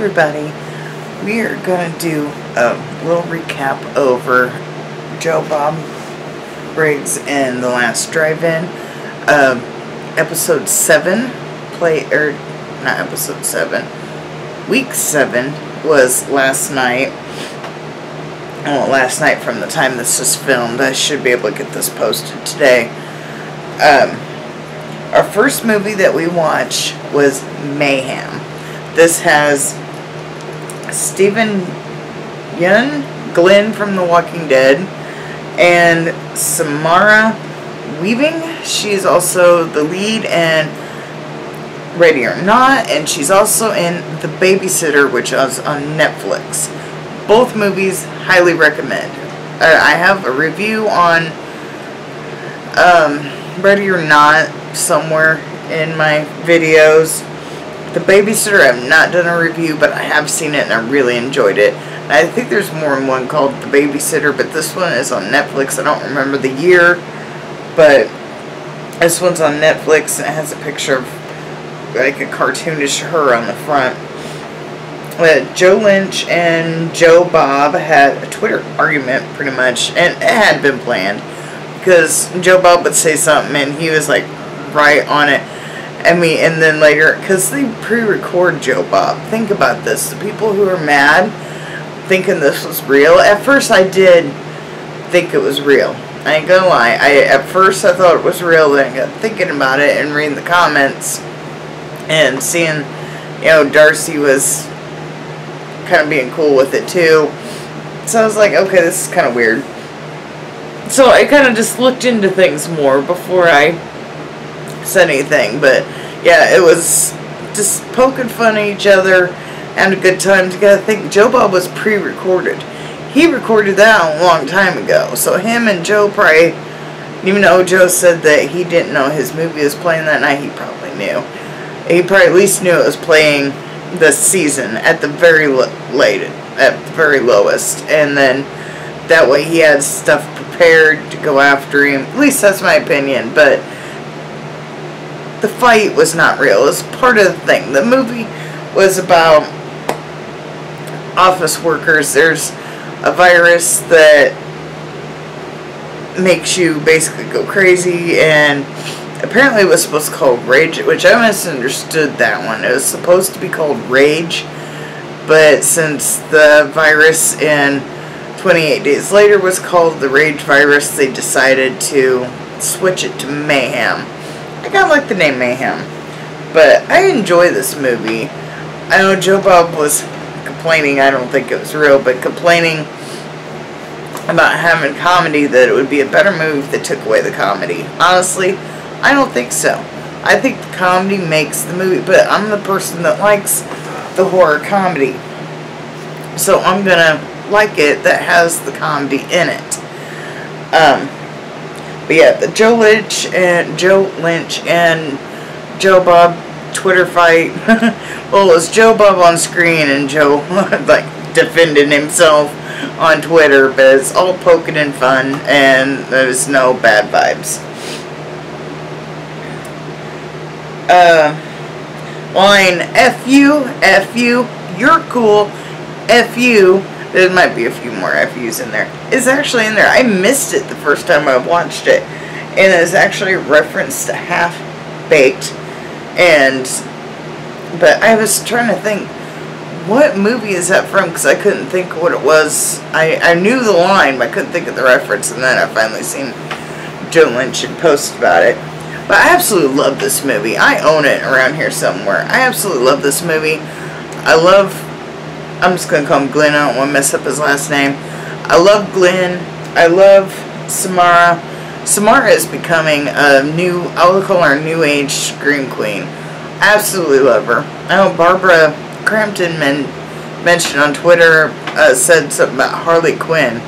everybody. We are going to do a little recap over Joe Bob Briggs and The Last Drive-In. Episode 7, not episode 7, week 7 was last night. Well, last night from the time this was filmed. I should be able to get this posted today. Our first movie that we watched was Mayhem. This has Stephen Yeun, Glenn from The Walking Dead, and Samara Weaving. She's also the lead in Ready or Not, and she's also in The Babysitter, which is on Netflix. Both movies, highly recommend. I have a review on Ready or Not somewhere in my videos. The Babysitter, I've not done a review, but I have seen it and I really enjoyed it. And I think there's more than one called The Babysitter, but this one is on Netflix. I don't remember the year, but this one's on Netflix and it has a picture of like a cartoonish her on the front. Joe Lynch and Joe Bob had a Twitter argument, pretty much, and it had been planned, because Joe Bob would say something and he was like right on it. I mean, and then later, because they pre-record Joe Bob. Think about this. The people who are mad thinking this was real. At first I did think it was real. I ain't gonna lie. At first I thought it was real. Then I got thinking about it and reading the comments and seeing, you know, Darcy was kind of being cool with it too. So I was like, okay, this is kind of weird. So I kind of just looked into things more before I said anything. But yeah, it was just poking fun at each other, having a good time together. I think Joe Bob was pre-recorded. He recorded that a long time ago. So him and Joe probably, even though Joe said that he didn't know his movie was playing that night, he probably knew. He probably at least knew it was playing this season at the very very lowest, and then that way he had stuff prepared to go after him. At least that's my opinion. But the fight was not real. It was part of the thing. The movie was about office workers. There's a virus that makes you basically go crazy, and apparently it was supposed to be called Rage, which I misunderstood that one. It was supposed to be called Rage, but since the virus in 28 Days Later was called the Rage virus, they decided to switch it to Mayhem. I kind of like the name Mayhem, but I enjoy this movie. I know Joe Bob was complaining, I don't think it was real, but complaining about having comedy, that it would be a better movie if they took away the comedy. Honestly, I don't think so. I think the comedy makes the movie, but I'm the person that likes the horror comedy. So I'm gonna like it that has the comedy in it. But yeah, the Joe Lynch and Joe Bob Twitter fight. Well, it was Joe Bob on screen and Joe like defending himself on Twitter, but it's all poking and fun, and there's no bad vibes. Line F you, you're cool, F you, there might be a few more FUs in there, is actually in there. I missed it the first time I watched it, and it's actually referenced to Half Baked, but I was trying to think, what movie is that from, because I couldn't think what it was. I knew the line, but I couldn't think of the reference, and then I finally seen Joe Lynch had posted about it. But I absolutely love this movie. I own it around here somewhere. I absolutely love this movie. I'm just going to call him Glenn. I don't want to mess up his last name. I love Glenn. I love Samara. Samara is becoming a new, I would call her a new age scream queen. I absolutely love her. I know Barbara Crampton mentioned on Twitter, said something about Harley Quinn.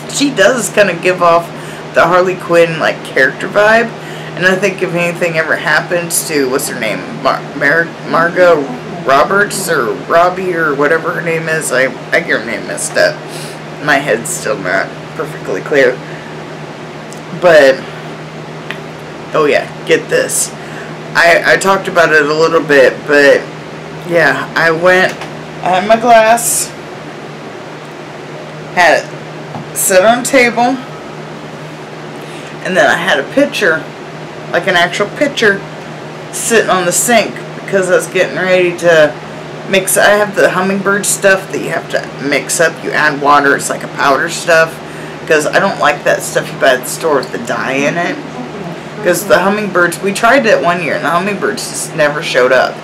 She does kind of give off the Harley Quinn like character vibe. And I think if anything ever happens to, what's her name, Margot Roberts, or Robbie, or whatever her name is, I get her name messed up. My head's still not perfectly clear. But, oh yeah, get this. I talked about it a little bit, but yeah, I went I had my glass, had it set on a table, and then I had a pitcher, like an actual pitcher, sitting on the sink because I was getting ready to mix. I have the hummingbird stuff that you have to mix up. You add water. It's like a powder stuff, because I don't like that stuff you buy at the store with the dye in it. Because the hummingbirds, we tried it one year and the hummingbirds just never showed up.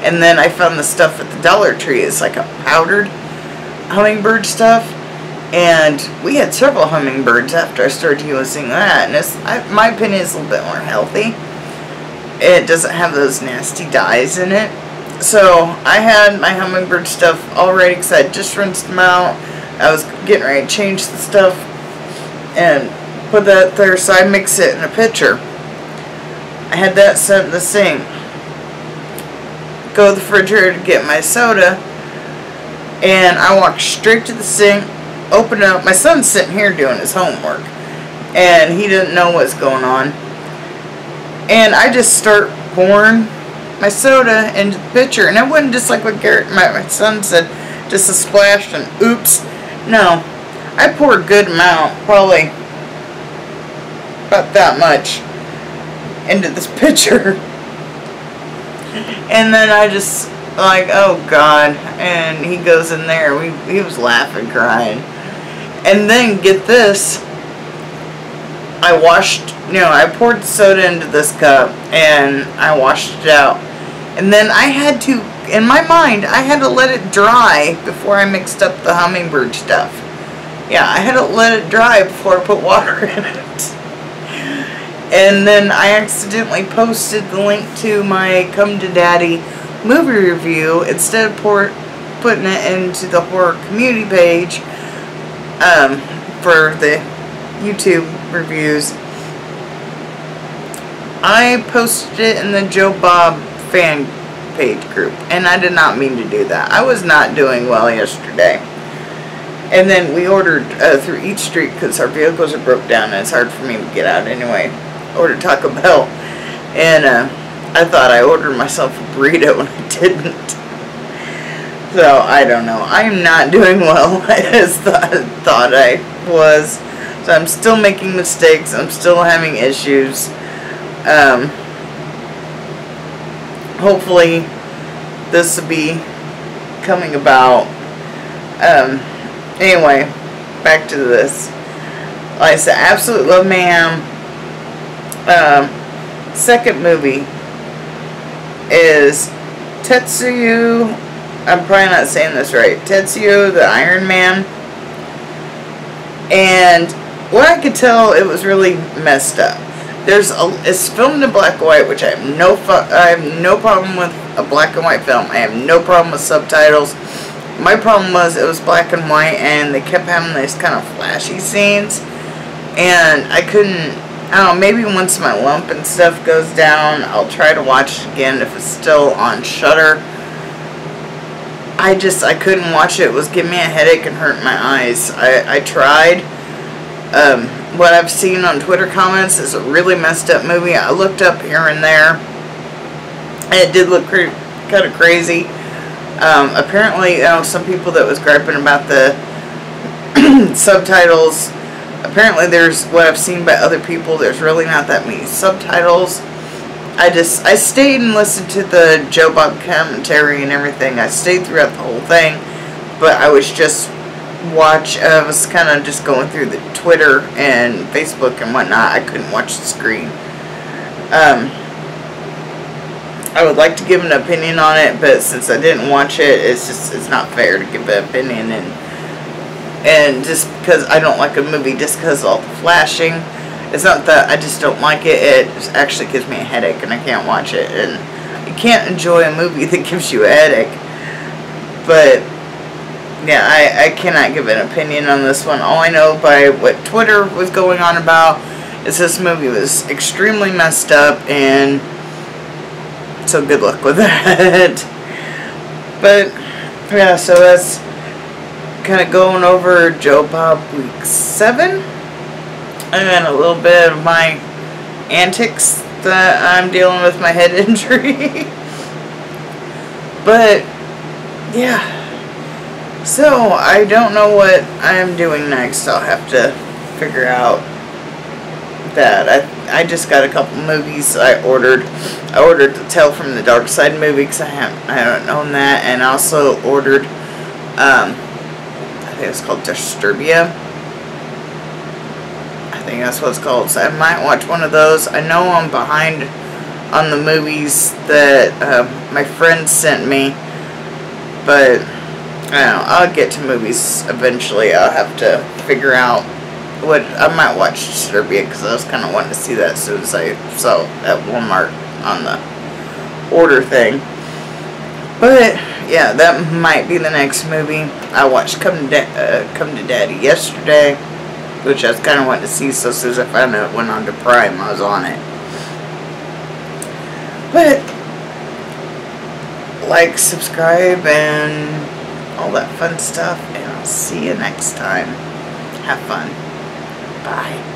And then I found the stuff at the Dollar Tree. It's like a powdered hummingbird stuff. And we had several hummingbirds after I started using that. And it's, my opinion, is a little bit more healthy. It doesn't have those nasty dyes in it. So I had my hummingbird stuff all ready because I had just rinsed them out. I was getting ready to change the stuff and put that there, so I mix it in a pitcher. I had that set in the sink. Go to the refrigerator to get my soda, and I walk straight to the sink, open it up. My son's sitting here doing his homework, and he didn't know what's going on. And I just start pouring my soda into the pitcher, and it wasn't just like what Garrett, my son said, just a splash and oops. No, I poured a good amount, probably about that much, into this pitcher. And then I just like, oh God, and he goes in there. He was laughing, crying. And then get this, I washed, I poured the soda into this cup and I washed it out. And then I had to, in my mind, I had to let it dry before I mixed up the hummingbird stuff. Yeah, I had to let it dry before I put water in it. And then I accidentally posted the link to my Come to Daddy movie review instead of putting it into the horror community page for the YouTube reviews. I posted it in the Joe Bob fan page group, and I did not mean to do that. I was not doing well yesterday. And then we ordered through Eat Street because our vehicles are broke down and it's hard for me to get out anyway. Ordered Taco Bell, and I thought I ordered myself a burrito and I didn't. So I don't know. I am not doing well as thought I was. So I'm still making mistakes. I'm still having issues. Hopefully this will be coming about. Anyway, back to this. Like I said, absolutely love Mayhem. Second movie is Tetsuya, I'm probably not saying this right, Tetsuya the Iron Man. And what I could tell, it was really messed up. It's filmed in black and white, which I have no problem with a black and white film. I have no problem with subtitles. My problem was it was black and white, and they kept having these kind of flashy scenes, and I couldn't. I don't know, maybe once my lump and stuff goes down, I'll try to watch it again if it's still on Shudder. I couldn't watch it. It was giving me a headache and hurting my eyes. I tried. What I've seen on Twitter comments is a really messed up movie. I looked up here and there, and it did look kind of crazy. Apparently, some people that was griping about the subtitles, apparently there's, what I've seen by other people, there's really not that many subtitles. I stayed and listened to the Joe Bob commentary and everything. I stayed throughout the whole thing, but I was just I was kind of just going through the Twitter and Facebook and whatnot. I couldn't watch the screen. I would like to give an opinion on it, but since I didn't watch it, it's not fair to give an opinion, and just because I don't like a movie just because of all the flashing. It's not that I just don't like it, it actually gives me a headache and I can't watch it, and you can't enjoy a movie that gives you a headache. But yeah, I cannot give an opinion on this one. All I know by what Twitter was going on about is this movie was extremely messed up, and so good luck with that. But yeah, so that's kind of going over Joe Bob Week 7. And a little bit of my antics that I'm dealing with my head injury. But yeah, So, I don't know what I am doing next. I'll have to figure out that. I just got a couple movies I ordered. I ordered the Tale from the Dark Side movie because I haven't owned that, and also ordered, I think it's called Disturbia. I think that's what it's called. So I might watch one of those. I know I'm behind on the movies that my friend sent me, but I don't know, I'll get to movies eventually. I'll have to figure out what I might watch Disturbia because I was kind of wanting to see that as soon as I saw at Walmart on the order thing. But yeah, that might be the next movie. I watched Come to Daddy yesterday, which I was kind of wanting to see. So as soon as I found out it went on to Prime, I was on it. But like, subscribe, and all that fun stuff, and I'll see you next time. Have fun. Bye.